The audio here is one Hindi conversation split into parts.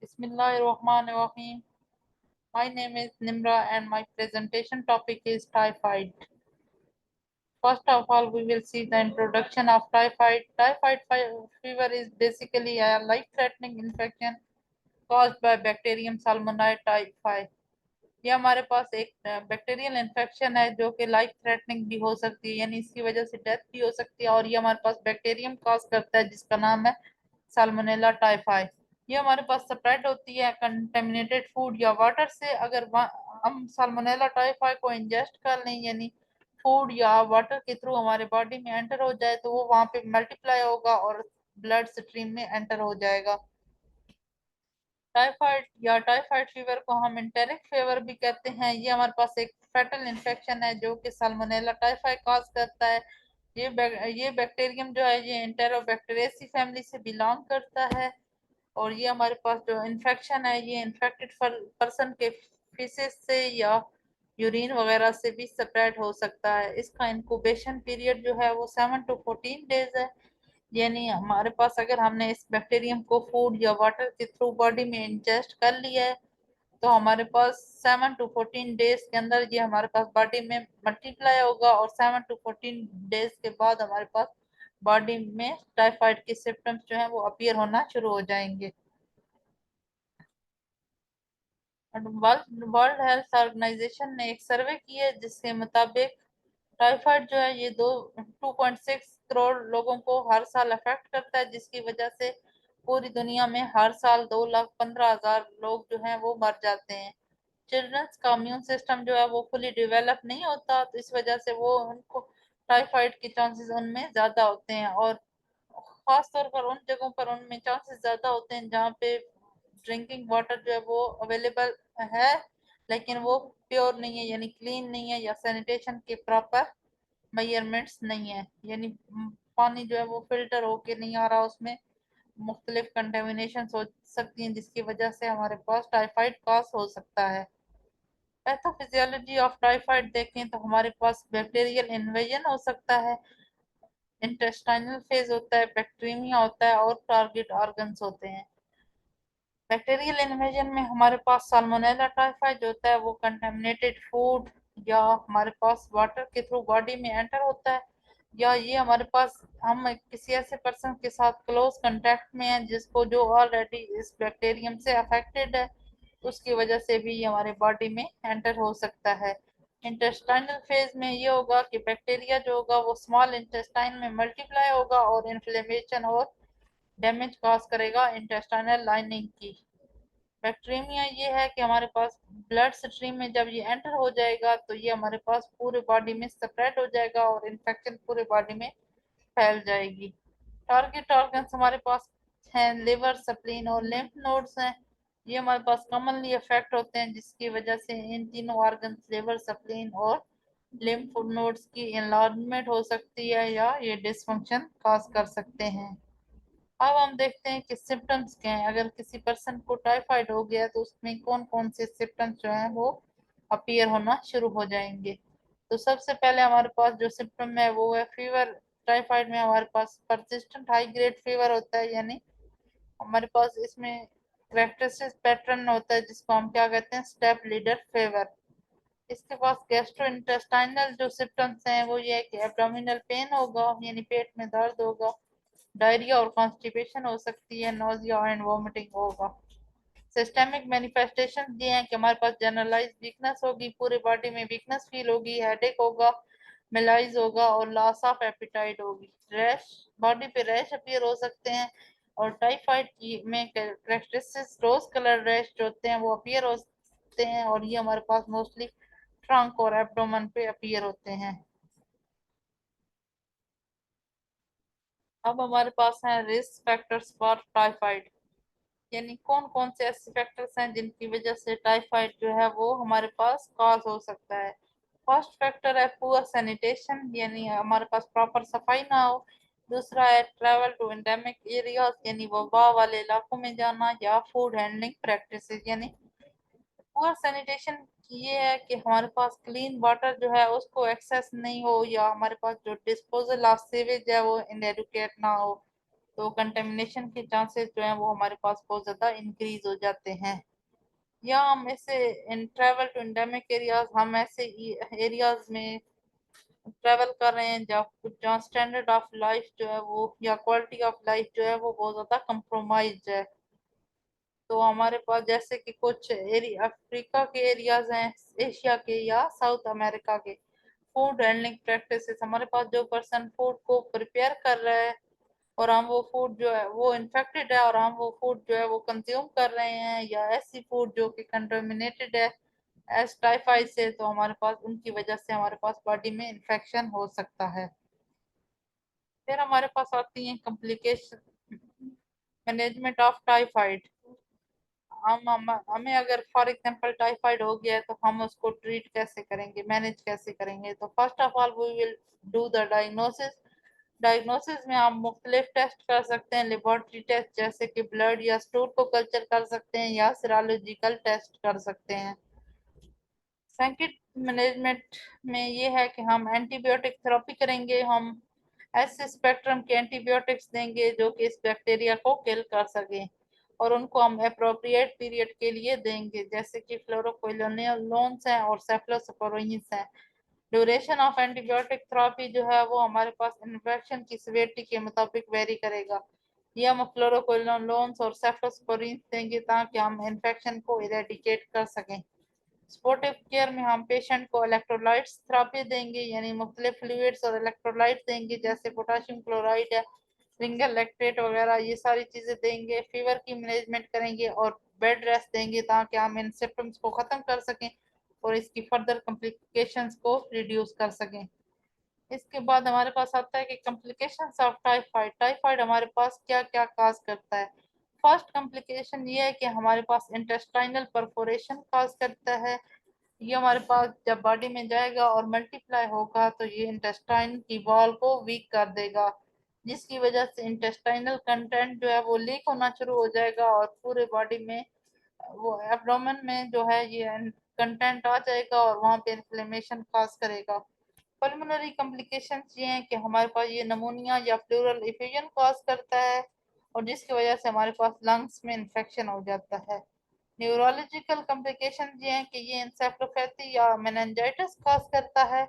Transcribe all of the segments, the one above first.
Bismillahirrahmanirrahim. My name is Nimra and my presentation topic is typhoid. First of all, we will see the introduction of typhoid. Fever is basically a life-threatening infection caused by bacterium Salmonella typhi. ये हमारे पास एक बैक्टीरियल इन्फेक्शन है जो कि लाइफ थ्रेटनिंग भी हो सकती है, यानी इसकी वजह से डेथ भी हो सकती है। और ये हमारे पास बैक्टीरियम कॉज करता है जिसका नाम है साल्मोनेला टाइफाई। ये हमारे पास स्प्रेड होती है कंटेमिनेटेड फूड या वाटर से। अगर हम साल्मोनेला टाइफाई को इंजेस्ट कर लें, यानी फूड या वाटर के थ्रू हमारे बॉडी में एंटर हो जाए, तो वो वहाँ पे मल्टीप्लाई होगा और ब्लड स्ट्रीम में एंटर हो जाएगा। टाइफाइड या टाइफाइड फीवर को हम एंटेरिक फीवर भी कहते हैं। ये हमारे पास एक फैटल इन्फेक्शन है जो कि साल्मोनेला टाइफाई कॉज करता है। ये बैक्टीरियम जो है ये एंटेरोबैक्टीरियसी फैमिली से बिलोंग करता है। और ये हमारे पास जो इन्फेक्शन है ये इन्फेक्टेड पर्सन के फीसेस से या यूरिन वगैरह से भी स्प्रेड हो सकता है। इसका इंक्यूबेशन पीरियड जो है वो 7 to 14 डेज है। यानी हमारे पास अगर हमने इस बैक्टीरियम को फूड या वाटर के थ्रू बॉडी में इंजेस्ट कर लिया है, तो हमारे पास 7 to 14 डेज के अंदर ये हमारे पास बॉडी में मल्टीप्लाई होगा और 7 to 14 डेज के बाद हमारे पास बॉडी में टाइफाइड के सिम्टम्स जो है वो अपीयर होना शुरू हो जाएंगे। वर्ल्ड हेल्थ ऑर्गेनाइजेशन ने एक सर्वे की है जिसके मुताबिक टाइफाइड जो है ये 2.6 करोड़ लोगों को हर साल अफेक्ट करता है, जिसकी वजह से पूरी दुनिया में हर साल 2,15,000 लोग जो हैं वो मर जाते हैं। चिल्ड्रंस का इम्यून सिस्टम जो है वो फुली डेवलप नहीं होता, तो इस वजह से वो उनको टाइफाइड के चांसेस उनमें ज्यादा होते हैं। और खास तौर पर उन जगहों पर उनमें चांसेस ज्यादा होते हैं जहाँ पे ड्रिंकिंग वाटर जो है वो अवेलेबल है लेकिन वो प्योर नहीं है, यानी क्लीन नहीं है, या सैनिटेशन के प्रॉपर मेजरमेंट्स नहीं है। यानी पानी जो है वो फिल्टर होके नहीं आ रहा, उसमें मुख्तलिफ कंटेमिनेशन हो सकती हैं जिसकी वजह से हमारे पास टाइफाइड कॉज हो सकता है। पैथोफिजियोलॉजी ऑफ टाइफाइड देखें तो हमारे पास बैक्टीरियल इन्वेजन हो सकता है, इंटेस्टाइनल फेज होता है, बैक्टीरिया होता है और टारगेट ऑर्गन्स होते हैं। बैक्टीरियल इन्वेजन में हमारे पास साल्मोनेला टाइफाइड जो होता है वो कंटेमिनेटेड फूड या हमारे पास वाटर के थ्रू बॉडी में एंटर होता है, या ये हमारे पास हम किसी ऐसे पर्सन के साथ क्लोज कांटेक्ट में है जिसको जो ऑलरेडी इस बैक्टीरियम से अफेक्टेड है, उसकी वजह से भी ये हमारे बॉडी में एंटर हो सकता है। इंटेस्टाइनल फेज में ये होगा कि बैक्टीरिया जो होगा वो स्मॉल इंटेस्टाइन में मल्टीप्लाई होगा और इन्फ्लेमेशन और डैमेज कॉज करेगा इंटेस्टाइनल लाइनिंग की। बैक्टीरिया ये है कि हमारे पास ब्लड स्ट्रीम में जब ये एंटर हो जाएगा तो ये हमारे पास पूरे बॉडी में स्प्रेड हो जाएगा और इन्फेक्शन पूरे बॉडी में फैल जाएगी। टारगेट ऑर्गन्स हमारे पास हैं लिवर, स्प्लीन और लिम्फ नोड्स हैं। ये हमारे पास कॉमनली अफेक्ट होते हैं जिसकी वजह से इन तीनों ऑर्गन्स लिवर, स्प्लीन और लिम्फ नोड्स की एनलार्जमेंट हो सकती है या ये डिसफंक्शन कॉज कर सकते हैं। अब हम देखते हैं कि सिम्टम्स क्या हैं। अगर किसी पर्सन को टाइफाइड हो गया तो उसमें कौन कौन से सिम्टम्स जो हैं वो अपीयर होना शुरू हो जाएंगे। तो सबसे पहले हमारे पास जो सिम्टम है वो है फीवर। टाइफाइड में हमारे पास परसिस्टेंट हाई ग्रेड फीवर होता है, यानी हमारे पास इसमें करेक्टरिस्टिक पैटर्न होता है जिसको हम क्या कहते हैं, स्टेप लीडर फीवर। इसके पास गैस्ट्रो इंटेस्टाइनल जो सिम्टम्स हैं वो ये है कि एब्डोमिनल पेन होगा, यानी पेट में दर्द होगा, डायरिया और कॉन्स्टिपेशन हो सकती है, नोजिया एंड वोमिटिंग होगा। सिस्टेमिक मैनिफेस्टेशन ये हैं कि हमारे पास जनरलाइज वीकनेस होगी, पूरे बॉडी में वीकनेस फील होगी, हेडेक होगा, मेलाइज होगा और लॉस ऑफ एपिटाइट होगी। रैश, बॉडी पे रैश अपीयर हो सकते हैं। और टाइफाइड की में कैरेक्टरिस्टिक्स रोज कलर रैश जो होते हैं वो अपीयर होते हैं और ये हमारे पास मोस्टली ट्रंक और एब्डोमेन पे अपीयर होते हैं। अब हमारे पास हैं रिस्क फैक्टर्स फॉर टाइफाइड, यानी कौन कौन से ऐसे फैक्टर्स हैं जिनकी वजह से टाइफाइड जो है वो हमारे पास कॉज हो सकता है। फर्स्ट फैक्टर है पुअर सैनिटेशन, यानी हमारे पास प्रॉपर सफाई ना हो। दूसरा है ट्रैवल टू एंडेमिक एरियाज, यानी वबा वाले इलाकों में जाना, या फूड हैंडलिंग प्रैक्टिसेस, यानी पुअर सैनिटेशन ये है कि हमारे पास क्लीन वाटर जो है उसको एक्सेस नहीं हो, या हमारे पास जो डिस्पोजल ऑफ सीवेज है वो इनएडुकेट ना हो। तो कंटेमिनेशन के चांसेस जो है वो हमारे पास बहुत ज़्यादा इंक्रीज हो जाते हैं। या हम ऐसे in travel to endemic areas, हम ऐसे एरियाज में ट्रैवल कर रहे हैं जहाँ स्टैंडर्ड ऑफ लाइफ जो है वो या क्वालिटी ऑफ लाइफ जो है वो बहुत ज़्यादा कंप्रोमाइज है। तो हमारे पास जैसे कि कुछ एरिया अफ्रीका के एरियाज हैं, एशिया के या साउथ अमेरिका के फूड हैंडलिंग प्रैक्टिसेस, हमारे पास जो पर्सन फूड को प्रिपेयर कर रहा है और हम वो फूड जो है वो इन्फेक्टेड है और हम वो फूड जो है वो कंज्यूम कर रहे हैं, या ऐसी फूड जो कि कंटामिनेटेड है एस टाइफाइड से, तो हमारे पास उनकी वजह से हमारे पास बॉडी में इन्फेक्शन हो सकता है। फिर हमारे पास आती हैं कॉम्प्लिकेशन मैनेजमेंट ऑफ टाइफाइड। हमें अगर फॉर एग्जांपल टाइफाइड हो गया है तो हम उसको ट्रीट कैसे करेंगे, मैनेज कैसे करेंगे। तो first of all we will do the diagnosis. Diagnosis में हम मुख्तलिफ टेस्ट कर सकते हैं, लेबोरेटरी टेस्ट जैसे कि ब्लड या स्टूल को कल्चर कर सकते हैं या सीरोलॉजिकल टेस्ट कर सकते हैं। सेकेंड मैनेजमेंट में ये है कि हम एंटीबायोटिक थेरेपी करेंगे, हम ऐसे स्पेक्ट्रम के एंटीबायोटिक्स देंगे जो कि इस बैक्टीरिया को किल कर सकें और उनको हम अप्रोप्रिएट पीरियड के लिए देंगे, जैसे कि फ्लोरोक्विनोलोन्स हैं और सेफ्लोस्पोरिन्स हैं। ड्यूरेशन ऑफ एंटीबायोटिक थेरेपी जो है वो हमारे पास इन्फेक्शन की सिवियरिटी के मुताबिक वेरी करेगा। ये हम फ्लोरोक्विनोलोन्स और सेफ्लोस्पोरिन्स देंगे ताकि हम इन्फेक्शन को इरेडिकेट कर सकें। सपोर्टिव केयर में हम पेशेंट को इलेक्ट्रोलाइट्स थेरेपी देंगे, यानी मुख्तलिफ फ्लूइड्स और इलेक्ट्रोलाइट देंगे जैसे पोटाशियम क्लोराइड है, रिंगल लैक्टेट वगैरह, ये सारी चीज़ें देंगे। फीवर की मैनेजमेंट करेंगे और बेड रेस्ट देंगे ताकि हम इन सिम्टम्स को ख़त्म कर सकें और इसकी फर्दर कॉम्प्लिकेशंस को रिड्यूस कर सकें। इसके बाद हमारे पास आता है कि कॉम्प्लिकेशंस ऑफ टाइफाइड। टाइफाइड हमारे पास क्या क्या काज करता है। फर्स्ट कॉम्प्लिकेशन ये है कि हमारे पास इंटेस्टाइनल परफोरेशन काज करता है। ये हमारे पास जब बॉडी में जाएगा और मल्टीप्लाई होगा तो ये इंटेस्टाइन की वॉल को वीक कर देगा, जिसकी वजह से इंटेस्टाइनल कंटेंट जो है वो लीक होना शुरू हो जाएगा और पूरे बॉडी में वो एब्डोमेन में जो है ये कंटेंट आ जाएगा और वहाँ पे इन्फ्लेमेशन काज करेगा। पल्मोनरी कॉम्प्लिकेशंस ये हैं कि हमारे पास ये नमोनिया या प्लूरल इफ्यूजन कॉज करता है और जिसकी वजह से हमारे पास लंग्स में इन्फेक्शन हो जाता है। न्यूरोलॉजिकल कॉम्प्लिकेशन ये हैं कि ये इंसेफ्लोपैथी या मेनिंजाइटिस कॉज करता है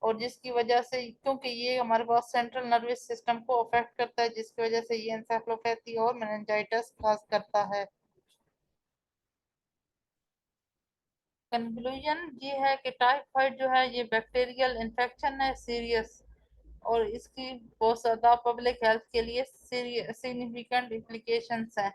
और जिसकी वजह से, क्योंकि ये हमारे पास सेंट्रल नर्वस सिस्टम को अफेक्ट करता है, जिसकी वजह से ये इंसेफ्लोपैथी और मेनिंजाइटिस कॉज करता है। कंक्लूजन ये है कि टाइफाइड जो है ये बैक्टीरियल इन्फेक्शन है सीरियस, और इसकी बहुत ज़्यादा पब्लिक हेल्थ के लिए सिग्निफिकेंट इम्प्लीकेशंस हैं।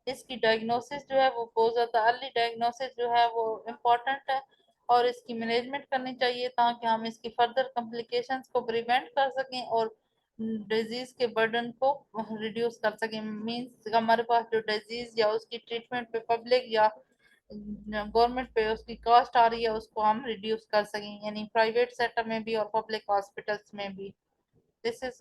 इसकी डायग्नोसिस जो है वो बहुत ज़्यादा अर्ली डायग्नोसिस जो है वो इम्पॉर्टेंट है और इसकी मैनेजमेंट करनी चाहिए ताकि हम इसकी फर्दर कॉम्प्लिकेशंस को प्रिवेंट कर सकें और डिजीज़ के बर्डन को रिड्यूस कर सकें। मींस हमारे पास जो डिजीज़ या उसकी ट्रीटमेंट पे पब्लिक या गवर्नमेंट पे उसकी कॉस्ट आ रही है उसको हम रिड्यूस कर सकें, यानी प्राइवेट सेक्टर में भी और पब्लिक हॉस्पिटल्स में भी। This is